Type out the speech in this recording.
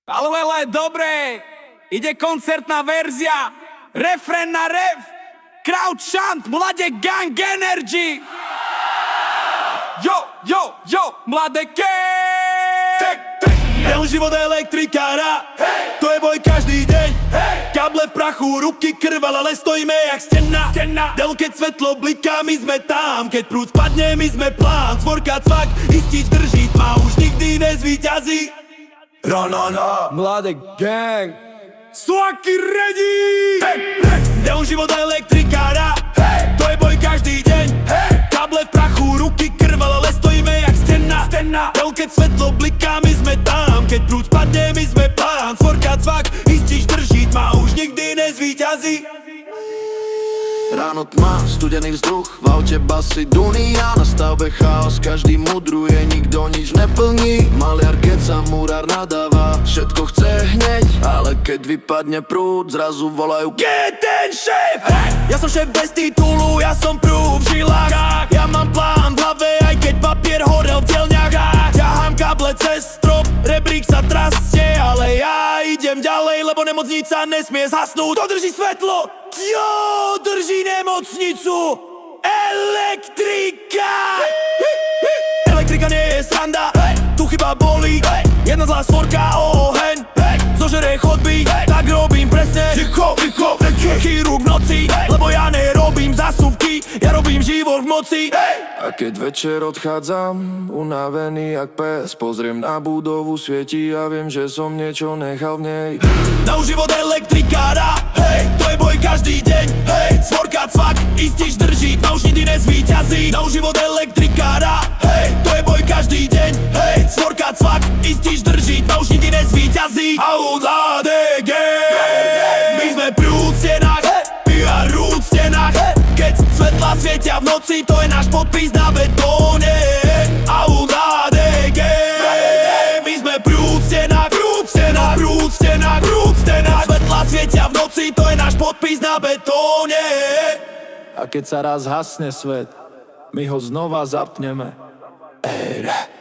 Ale, dobre, ide koncertná verzia, refrén na ref, crowd chant, mladé gang energy. Jo, mladé gang. Ten život elektrikára, to je boj každý deň. Kable v prachu, ruky krval, ale stojíme jak stena. Del keď svetlo bliká, my sme tam. Keď prúd spadne, my sme plán. Svorka cvak, istič drží tma, už nikdy nezvíťazí. Mladé gang, Swaky ready. Del život elektrikára, to je boj každý deň. Kable v prachu, ruky krval, ale stojíme jak stena. Del keď svetlo bliká, my sme tam. Keď prúd spadne, my sme plán. Svorka cvak, istič drží tma, už nikdy nezvíťazí. Ráno tma, studený vzduch, v aute basy dunia. Na stavbe chaos, každý mudruje, nikto nič neplní. Maliar keď sa murár nadáva, všetko chce hneď. Ale keď vypadne prúd, zrazu volajú: Kde je ten šéf? Ja som šéf bez titulu, ja som prúd v žilách. Ja mám plán v hlave, aj keď papier horel v dielňach. Ťahám kable cez strop, rebrík sa trastie. Ale ja idem ďalej, lebo nemocnica nesmie zhasnúť. Kto drží svetlo? Kto drží nemocnicu? Elektrika! Elektrika nie je sranda, tu chyba bolí. Jedna zlá svorka, oheň zožere chodby, tak robím presne. Ticho, chirurg v noci, lebo ja nerobím zásuvky, ja robím život v moci. A keď večer odchádzam, unavený jak pes, pozriem na budovu, svieti a viem, že som niečo nechal v nej. Dám život elektrikára, to je boj každý deň. Svorka cvak, istič drží, tma už nikdy nezvíťazí. Dám život elektrikára, to je boj každý deň. Svorka cvak, istič drží, tma už nikdy nezvíťazí. Au mladé gang, my sme prúd v stenách, a rúd v stenách. Keď svetla svietia v noci, to je náš podpis na betóne. Au mladé gang, my sme prúd v stenách, prúd v stenách. Svetla svietia v noci, to je náš podpis na betóne. A keď sa raz hasne svet, my ho znova zapneme. Era.